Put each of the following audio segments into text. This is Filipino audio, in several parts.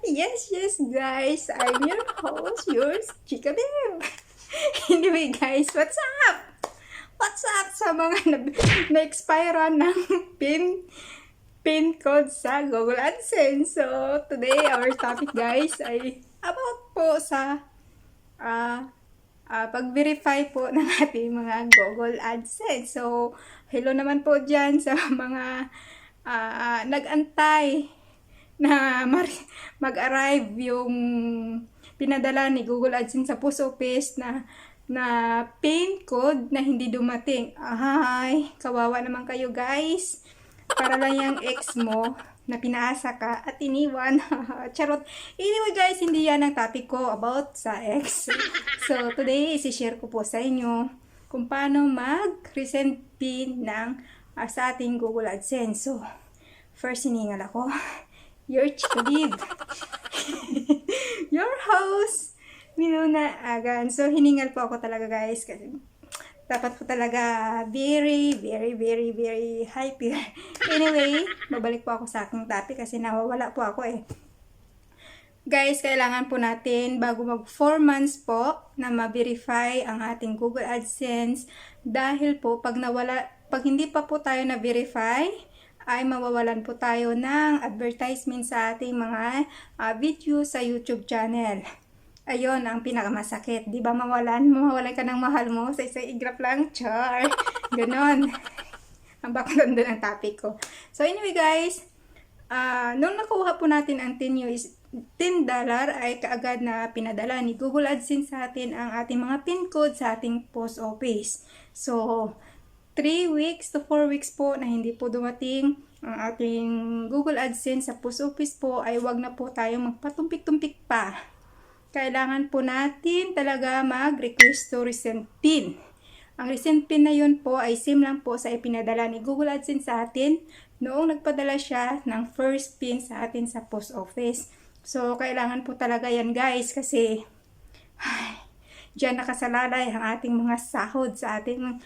Yes, guys. I'm your host, yours, Chika Babe. Anyway, guys, what's up? What's up sa mga na-expire ng pin code sa Google AdSense? So, today, our topic, guys, ay about po sa pag-verify po ng ating mga Google AdSense. So, hello naman po dyan sa mga nag-antay na mag-arrive yung pinadala ni Google AdSense sa post office na PIN code na hindi dumating. Ay, kawawa naman kayo guys. Para lang yung ex mo na pinaasa ka at iniwan. Charot. Anyway guys, hindi yan ang topic ko about sa ex. So, today, isi-share ko po sa inyo kung paano mag-resend PIN ng sa ating Google AdSense. So, first, hiningal ako. Your Chikabib. Your host. Minuna Agan. So, hiningal po ako talaga guys. Kasi dapat po talaga very hype. Anyway, babalik po ako sa aking topic kasi nawawala po ako eh. Guys, kailangan po natin bago mag 4 months po na ma-verify ang ating Google AdSense dahil po pag hindi pa po tayo na-verify, ay mawawalan po tayo ng advertisement sa ating mga video sa YouTube channel. Ayun ang pinakamasakit. Di ba mawalan ka ng mahal mo sa isang igrap lang? Char! Ganon. Ang background doon ang topic ko. So anyway guys, nung nakuha po natin ang $10 ay kaagad na pinadala ni Google AdSense sa atin ang ating mga PIN code sa ating post office. So, 3 weeks to 4 weeks po na hindi po dumating ang ating Google AdSense sa post office po ay wag na po tayong magpatumpik-tumpik pa. Kailangan po natin talaga mag-request to resend PIN. Ang resend PIN na yun po ay same lang po sa ipinadala ni Google AdSense sa atin noong nagpadala siya ng first PIN sa atin sa post office. So, kailangan po talaga yan guys kasi diyan nakasalalay ang ating mga sahod sa ating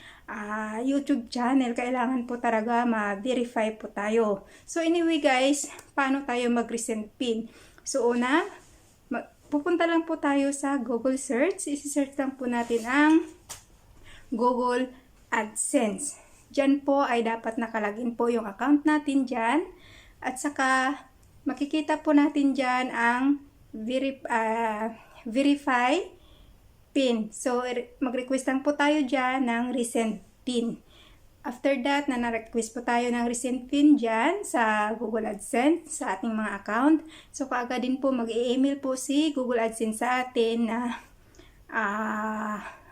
YouTube channel. Kailangan po talaga ma-verify po tayo. So anyway guys, paano tayo mag-resend PIN? So una, pupunta lang po tayo sa Google search. Isi-search lang po natin ang Google AdSense. Diyan po ay dapat nakalagin po yung account natin dyan. At saka makikita po natin dyan ang verify PIN. So, mag-request lang po tayo dyan ng resend PIN. After that, na-request po tayo ng resend PIN dyan sa Google AdSense, sa ating mga account. So, kaagad din po mag-e-email po si Google AdSense sa atin na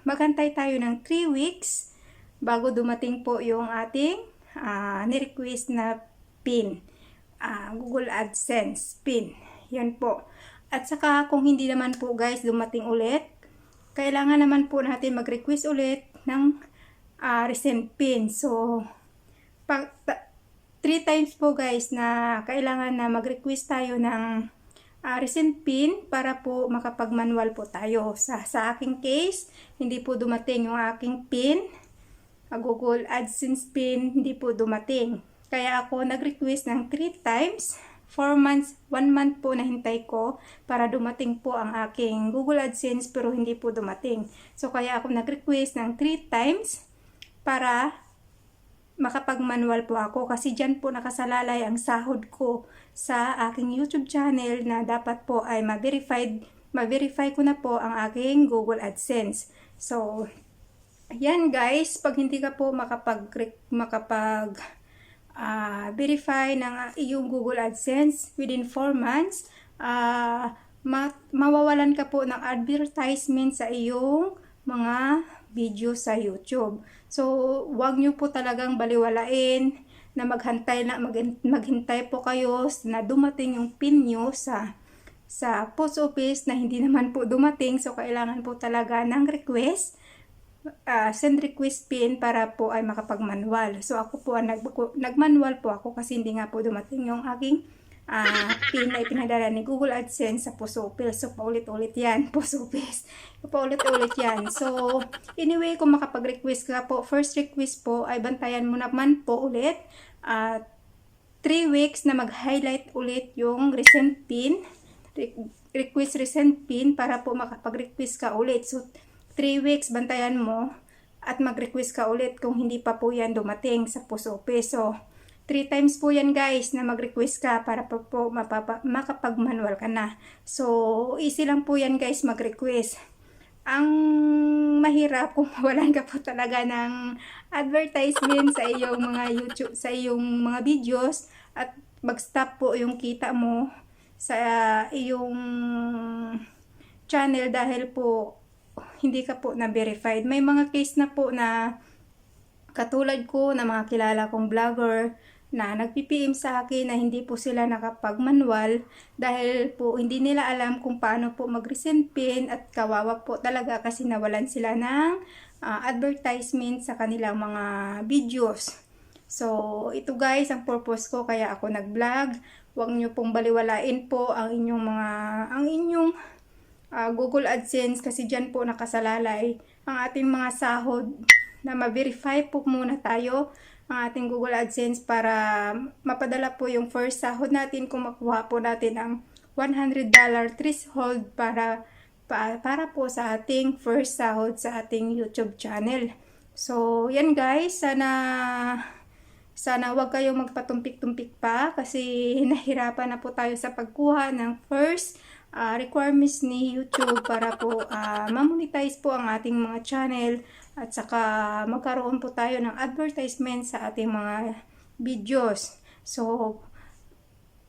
magantay tayo ng 3 weeks bago dumating po yung ating ni-request na PIN. Google AdSense PIN. Yan po. At saka, kung hindi naman po guys dumating ulit, kailangan naman po natin mag-request ulit ng resend PIN. So, 3 times po guys na kailangan na mag-request tayo ng resend PIN para po makapag-manual po tayo. Sa aking case, hindi po dumating yung aking PIN. Google AdSense PIN, hindi po dumating. Kaya ako nag-request ng 3 times. 4 months, 1 month po nahintay ko para dumating po ang aking Google AdSense pero hindi po dumating. So, kaya ako nag-request ng 3 times para makapag-manual po ako kasi dyan po nakasalalay ang sahod ko sa aking YouTube channel na dapat po ay ma-verify ko na po ang aking Google AdSense. So, yan guys, pag hindi ka po verify ng iyong Google AdSense within 4 months, mawawalan ka po ng advertisement sa iyong mga video sa YouTube. So, wag nyo po talagang baliwalain na maghintay po kayo na dumating yung PIN nyo sa post office na hindi naman po dumating. So, kailangan po talaga ng request, send request PIN para po ay makapag-manual. So ako po nag-manual po ako kasi hindi nga po dumating yung aking PIN na ipinadala ni Google AdSense sa post office. So paulit-ulit yan, post office. Paulit-ulit yan. So anyway, kung makapag-request ka po, first request po ay bantayan mo naman po ulit 3 weeks na mag-highlight ulit yung recent PIN request recent pin para po makapag-request ka ulit. So, 3 weeks bantayan mo at mag-request ka ulit kung hindi pa po yan dumating sa post office. So, 3 times po yan guys na mag-request ka para po makapag-manual ka na. So, easy lang po yan guys mag-request. Ang mahirap kung mawalan ka po talaga ng advertisement sa iyong mga YouTube, sa iyong mga videos at mag-stop po yung kita mo sa iyong channel dahil po hindi ka po na-verified. May mga case na po na katulad ko na mga kilala kong vlogger na nagpi-PM sa akin na hindi po sila nakapag-manual dahil po hindi nila alam kung paano po mag-resend pin at kawawa po talaga kasi nawalan sila ng advertisement sa kanilang mga videos. So, ito guys ang purpose ko kaya ako nag-vlog. Huwag nyo pong baliwalain po ang inyong Google AdSense kasi dyan po nakasalalay ang ating mga sahod na ma-verify po muna tayo ang ating Google AdSense para mapadala po yung first sahod natin kung makuha po natin ang $100 threshold para po sa ating first sahod sa ating YouTube channel. So, yan guys, sana wag kayong magpatumpik-tumpik pa kasi nahirapan na po tayo sa pagkuha ng first requirements ni YouTube para po ma-monetize po ang ating mga channel at saka magkaroon po tayo ng advertisement sa ating mga videos. So,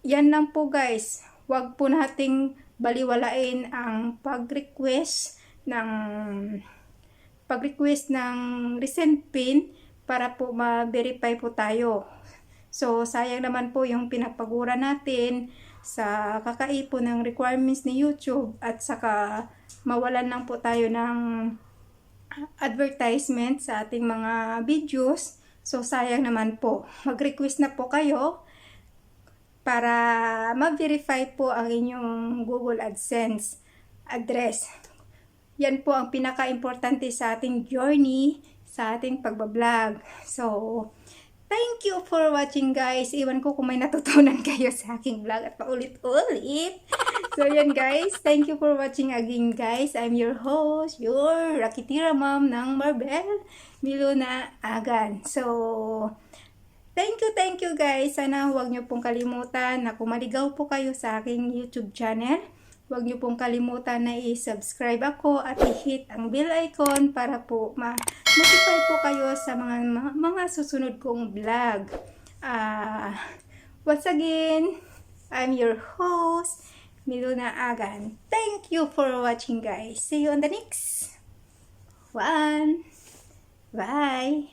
yan lang po guys. Wag po nating baliwalain ang pag-request ng recent pin para po ma-verify po tayo. So, sayang naman po yung pinapagura natin sa kakaipon ng requirements ni YouTube at saka mawalan lang po tayo ng advertisement sa ating mga videos. So, sayang naman po. Mag-request na po kayo para ma-verify po ang inyong Google AdSense address. Yan po ang pinaka-importante sa ating journey, sa ating pagbablog. So, thank you for watching guys. Iwan ko kung may natutunan kayo sa aking vlog at paulit-ulit. So yan guys, thank you for watching again guys. I'm your host, your Rakitira Mom ng Marbel, Miluna Agan. So, thank you guys. Sana huwag niyo pong kalimutan na kung maligaw po kayo sa aking YouTube channel, huwag niyo pong kalimutan na i-subscribe ako at i-hit ang bell icon para po ma-notify po kayo sa mga susunod kong vlog. Once again, I'm your host, Miluna Agan. Thank you for watching guys. See you on the next one. Bye!